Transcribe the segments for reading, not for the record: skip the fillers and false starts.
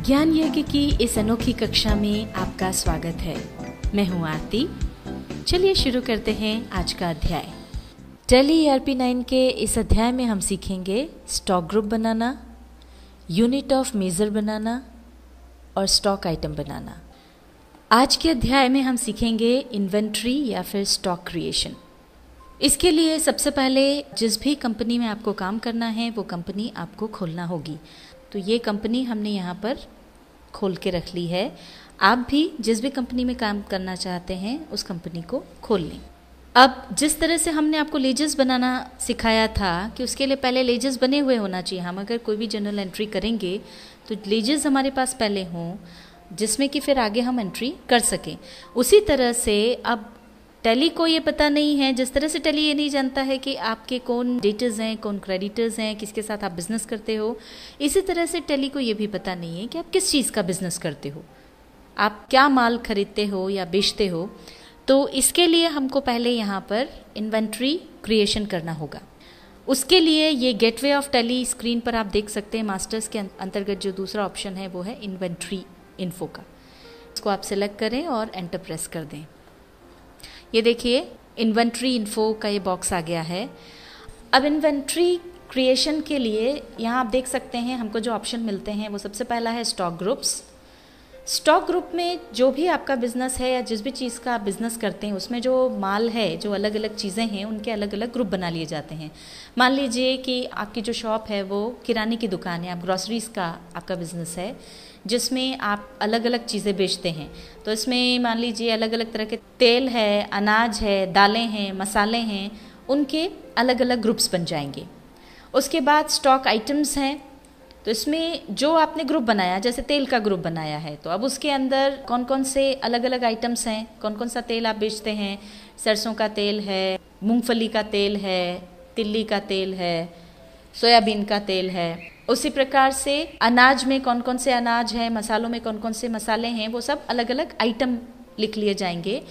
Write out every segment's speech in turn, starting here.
ज्ञान यज्ञ की इस अनोखी कक्षा में आपका स्वागत है। मैं हूं आरती। चलिए शुरू करते हैं आज का अध्याय। टैली ERP9 के इस अध्याय में हम सीखेंगे स्टॉक ग्रुप बनाना, यूनिट ऑफ मेजर बनाना और स्टॉक आइटम बनाना। आज के अध्याय में हम सीखेंगे इन्वेंट्री या फिर स्टॉक क्रिएशन। इसके लिए सबसे पहले जिस भी कंपनी में आपको काम करना है वो कंपनी आपको खोलना होगी। तो ये कंपनी हमने यहाँ पर खोल के रख ली है। आप भी जिस भी कंपनी में काम करना चाहते हैं उस कंपनी को खोल लें। अब जिस तरह से हमने आपको लेजर्स बनाना सिखाया था कि उसके लिए पहले लेजर्स बने हुए होना चाहिए। हम अगर कोई भी जर्नल एंट्री करेंगे तो लेजर्स हमारे पास पहले हों जिसमें कि फिर आगे हम एंट्री कर सकें। उसी तरह से अब टैली को ये पता नहीं है, जिस तरह से टैली ये नहीं जानता है कि आपके कौन डेटर्स हैं, कौन क्रेडिटर्स हैं, किसके साथ आप बिजनेस करते हो, इसी तरह से टैली को ये भी पता नहीं है कि आप किस चीज़ का बिजनेस करते हो, आप क्या माल खरीदते हो या बेचते हो। तो इसके लिए हमको पहले यहाँ पर इन्वेंट्री क्रिएशन करना होगा। उसके लिए ये गेटवे ऑफ टैली स्क्रीन पर आप देख सकते हैं। मास्टर्स के अंतर्गत जो दूसरा ऑप्शन है वो है इन्वेंट्री इन्फो का। इसको आप सिलेक्ट करें और एंटर प्रेस कर दें। ये देखिए इन्वेंट्री इन्फो का ये बॉक्स आ गया है। अब इन्वेंट्री क्रिएशन के लिए यहाँ आप देख सकते हैं हमको जो ऑप्शन मिलते हैं वो सबसे पहला है स्टॉक ग्रुप्स। स्टॉक ग्रुप में जो भी आपका बिजनेस है या जिस भी चीज़ का आप बिजनेस करते हैं उसमें जो माल है, जो अलग अलग चीज़ें हैं, उनके अलग अलग ग्रुप बना लिए जाते हैं। मान लीजिए कि आपकी जो शॉप है वो किराने की दुकान है, आप ग्रॉसरीज का आपका बिजनेस है जिसमें आप अलग अलग चीज़ें बेचते हैं। तो इसमें मान लीजिए अलग अलग तरह के तेल है, अनाज है, दालें हैं, मसाले हैं, उनके अलग अलग ग्रुप्स बन जाएंगे। उसके बाद स्टॉक आइटम्स हैं। तो इसमें जो आपने ग्रुप बनाया, जैसे तेल का ग्रुप बनाया है, तो अब उसके अंदर कौन कौन से अलग अलग आइटम्स हैं, कौन कौन सा तेल आप बेचते हैं। सरसों का तेल है, मूंगफली का तेल है, तिल्ली का तेल है, सोयाबीन का तेल है। उसी प्रकार से अनाज में कौन कौन से अनाज हैं, मसालों में कौन कौन से मसाले हैं, वो सब अलग अलग आइटम लिख लिए जाएंगे।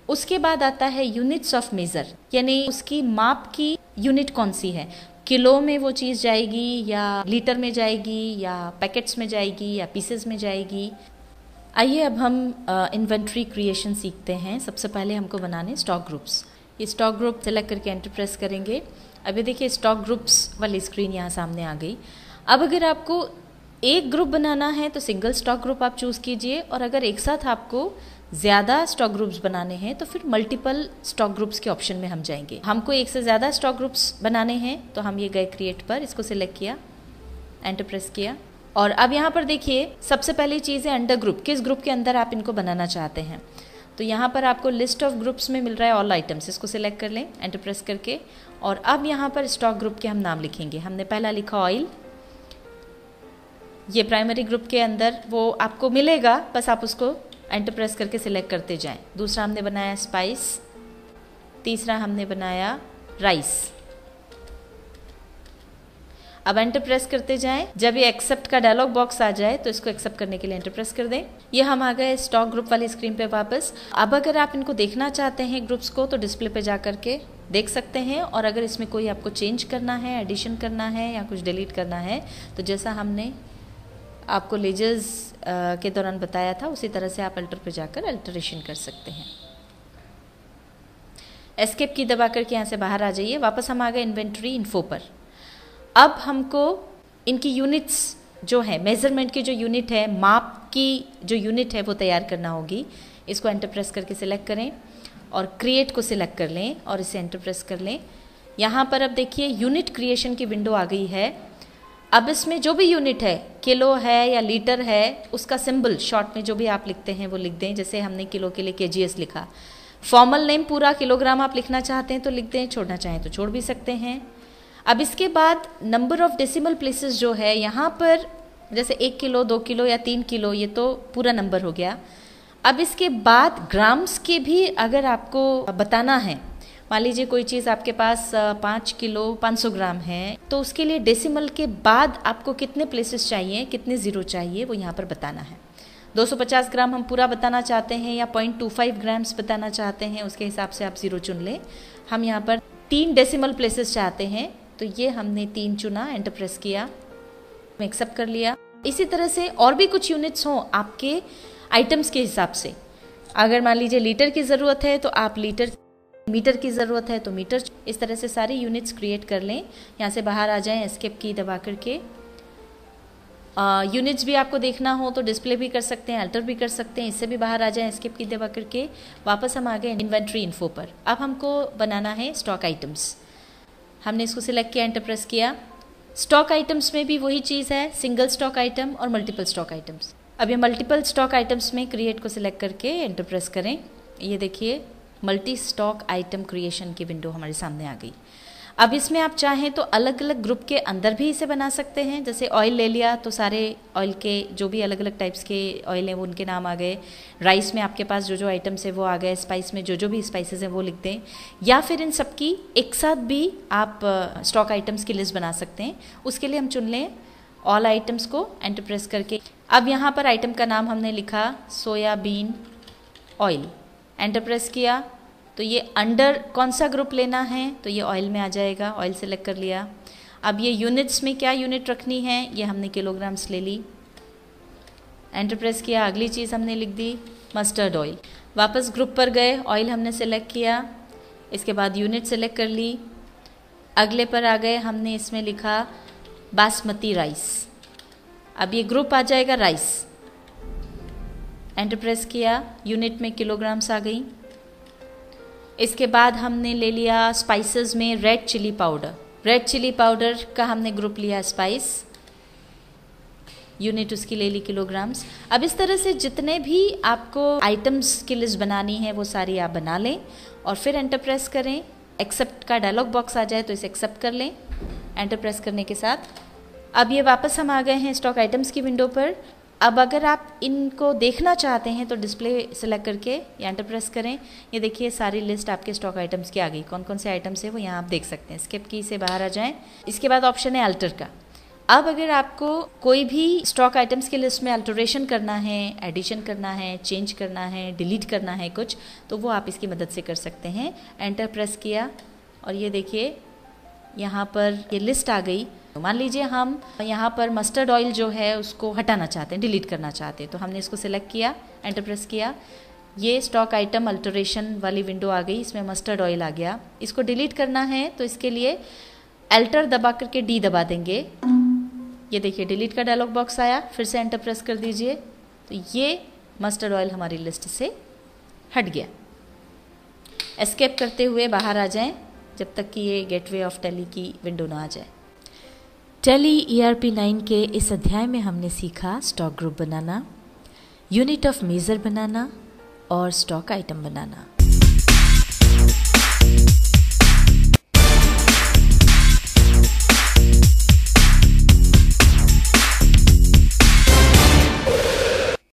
उसके बाद आता है यूनिट्स ऑफ मेजर, यानी उसकी माप की यूनिट कौन सी है। किलो में वो चीज़ जाएगी या लीटर में जाएगी या पैकेट्स में जाएगी या पीसेस में जाएगी। आइए अब हम इन्वेंट्री क्रिएशन सीखते हैं। सबसे पहले हमको बनाने स्टॉक ग्रुप्स। ये स्टॉक ग्रुप सेलेक्ट करके एंटर प्रेस करेंगे। अभी देखिए स्टॉक ग्रुप्स वाली स्क्रीन यहाँ सामने आ गई। अब अगर आपको एक ग्रुप बनाना है तो सिंगल स्टॉक ग्रुप आप चूज़ कीजिए, और अगर एक साथ आपको ज़्यादा स्टॉक ग्रुप्स बनाने हैं तो फिर मल्टीपल स्टॉक ग्रुप्स के ऑप्शन में हम जाएंगे। हमको एक से ज़्यादा स्टॉक ग्रुप्स बनाने हैं तो हम ये गए क्रिएट पर, इसको सिलेक्ट किया, एंटर प्रेस किया, और अब यहाँ पर देखिए सबसे पहली चीज़ है अंडर ग्रुप। किस ग्रुप के अंदर आप इनको बनाना चाहते हैं। तो यहाँ पर आपको लिस्ट ऑफ ग्रुप्स में मिल रहा है ऑल आइटम्स, इसको सिलेक्ट कर लें एंटर प्रेस करके। और अब यहाँ पर स्टॉक ग्रुप के हम नाम लिखेंगे। हमने पहला लिखा ऑयल, ये प्राइमरी ग्रुप के अंदर वो आपको मिलेगा, बस आप उसको एंटर प्रेस करके सिलेक्ट करते जाएं। दूसरा हमने बनाया स्पाइस, तीसरा हमने बनाया राइस। अब एंटर प्रेस करते जाएं। जब ये एक्सेप्ट का डायलॉग बॉक्स आ जाए तो इसको एक्सेप्ट करने के लिए एंटर प्रेस कर दें। ये हम आ गए स्टॉक ग्रुप वाली स्क्रीन पे वापस। अब अगर आप इनको देखना चाहते हैं ग्रुप्स को तो डिस्प्ले पे जा करके देख सकते हैं, और अगर इसमें कोई आपको चेंज करना है, एडिशन करना है या कुछ डिलीट करना है तो जैसा हमने आपको लेजर्स के दौरान बताया था उसी तरह से आप अल्टर पे जाकर अल्टरेशन कर सकते हैं। एस्केप की दबा करके यहाँ से बाहर आ जाइए। वापस हम आ गए इन्वेंट्री इन्फो पर। अब हमको इनकी यूनिट्स जो है, मेजरमेंट की जो यूनिट है, माप की जो यूनिट है वो तैयार करना होगी। इसको एंटर प्रेस करके सिलेक्ट करें और क्रिएट को सिलेक्ट कर लें और इसे एंटर प्रेस कर लें। यहाँ पर अब देखिए यूनिट क्रिएशन की विंडो आ गई है। अब इसमें जो भी यूनिट है, किलो है या लीटर है, उसका सिंबल शॉर्ट में जो भी आप लिखते हैं वो लिख दें। जैसे हमने किलो के लिए KGS लिखा। फॉर्मल नेम पूरा किलोग्राम आप लिखना चाहते हैं तो लिख दें, छोड़ना चाहें तो छोड़ भी सकते हैं। अब इसके बाद नंबर ऑफ डेसिमल प्लेसेस जो है यहाँ पर, जैसे 1 किलो, 2 किलो या 3 किलो, ये तो पूरा नंबर हो गया। अब इसके बाद ग्राम्स के भी अगर आपको बताना है, मान लीजिए कोई चीज़ आपके पास 5 किलो 500 ग्राम है, तो उसके लिए डेसिमल के बाद आपको कितने प्लेसेस चाहिए, कितने ज़ीरो चाहिए, वो यहाँ पर बताना है। 250 ग्राम हम पूरा बताना चाहते हैं या 0.25 ग्राम्स बताना चाहते हैं, उसके हिसाब से आप 0 चुन लें। हम यहाँ पर 3 डेसिमल प्लेसेस चाहते हैं, तो ये हमने 3 चुना, एंटर प्रेस किया, एक्सेप्ट कर लिया। इसी तरह से और भी कुछ यूनिट्स हों आपके आइटम्स के हिसाब से, अगर मान लीजिए लीटर की ज़रूरत है तो आप लीटर, मीटर की ज़रूरत है तो मीटर, इस तरह से सारी यूनिट्स क्रिएट कर लें। यहाँ से बाहर आ जाएं एस्केप की दबा करके। यूनिट्स भी आपको देखना हो तो डिस्प्ले भी कर सकते हैं, अल्टर भी कर सकते हैं, इससे भी बाहर आ जाएं एस्केप की दबा करके। वापस हम आ गए इन्वेंट्री इन्फो पर। अब हमको बनाना है स्टॉक आइटम्स। हमने इसको सिलेक्ट किया, एंटर प्रेस किया। स्टॉक आइटम्स में भी वही चीज़ है, सिंगल स्टॉक आइटम और मल्टीपल स्टॉक आइटम्स। अब ये मल्टीपल स्टॉक आइटम्स में क्रिएट को सिलेक्ट करके एंटर प्रेस करें। ये देखिए मल्टी स्टॉक आइटम क्रिएशन की विंडो हमारे सामने आ गई। अब इसमें आप चाहें तो अलग अलग ग्रुप के अंदर भी इसे बना सकते हैं। जैसे ऑयल ले लिया तो सारे ऑयल के जो भी अलग अलग टाइप्स के ऑयल हैं वो उनके नाम आ गए। राइस में आपके पास जो जो आइटम्स है वो आ गए। स्पाइस में जो जो भी स्पाइसेस हैं वो लिख दें, या फिर इन सबकी एक साथ भी आप स्टॉक आइटम्स की लिस्ट बना सकते हैं। उसके लिए हम चुन लें ऑल आइटम्स को, एंटर प्रेस करके। अब यहाँ पर आइटम का नाम हमने लिखा सोयाबीन ऑयल, एंटर प्रेस किया तो ये अंडर कौन सा ग्रुप लेना है तो ये ऑयल में आ जाएगा, ऑयल सेलेक्ट कर लिया। अब ये यूनिट्स में क्या यूनिट रखनी है, ये हमने किलोग्राम्स ले ली, एंटर प्रेस किया। अगली चीज़ हमने लिख दी मस्टर्ड ऑयल। वापस ग्रुप पर गए, ऑयल हमने सेलेक्ट किया, इसके बाद यूनिट सेलेक्ट कर ली। अगले पर आ गए, हमने इसमें लिखा बासमती राइस। अब ये ग्रुप आ जाएगा राइस, एंटर प्रेस किया, यूनिट में किलोग्राम्स आ गई। इसके बाद हमने ले लिया स्पाइसेस में red chilli powder. Red chilli powder का हमने ग्रुप लिया स्पाइस, यूनिट उसकी ले ली किलोग्राम्स। अब इस तरह से जितने भी आपको आइटम्स की लिस्ट बनानी है वो सारी आप बना लें और फिर एंटर प्रेस करें। एक्सेप्ट का डायलॉग बॉक्स आ जाए तो इसे एक्सेप्ट कर लें, एंटर प्रेस करने के साथ। अब ये वापस हम आ गए हैं स्टॉक आइटम्स की विंडो पर। अब अगर आप इनको देखना चाहते हैं तो डिस्प्ले सेलेक्ट करके या एंटर प्रेस करें। ये देखिए सारी लिस्ट आपके स्टॉक आइटम्स की आ गई। कौन कौन से आइटम्स है वो यहाँ आप देख सकते हैं। स्किप की से बाहर आ जाएं। इसके बाद ऑप्शन है अल्टर का। अब अगर आपको कोई भी स्टॉक आइटम्स की लिस्ट में अल्टरेशन करना है, एडिशन करना है, चेंज करना है, डिलीट करना है कुछ, तो वो आप इसकी मदद से कर सकते हैं। एंटर प्रेस किया और ये देखिए यहाँ पर ये लिस्ट आ गई। मान लीजिए हम यहाँ पर मस्टर्ड ऑयल जो है उसको हटाना चाहते हैं, डिलीट करना चाहते हैं, तो हमने इसको सिलेक्ट किया, एंटर प्रेस किया। ये स्टॉक आइटम अल्टरेशन वाली विंडो आ गई, इसमें मस्टर्ड ऑयल आ गया। इसको डिलीट करना है तो इसके लिए एल्टर दबा करके डी दबा देंगे। ये देखिए डिलीट का डायलॉग बॉक्स आया, फिर से एंटर प्रेस कर दीजिए तो ये मस्टर्ड ऑयल हमारी लिस्ट से हट गया। एस्केप करते हुए बाहर आ जाएं जब तक कि ये गेटवे ऑफ टैली की विंडो ना आ जाए। टैली ERP 9 के इस अध्याय में हमने सीखा स्टॉक ग्रुप बनाना, यूनिट ऑफ मेजर बनाना और स्टॉक आइटम बनाना।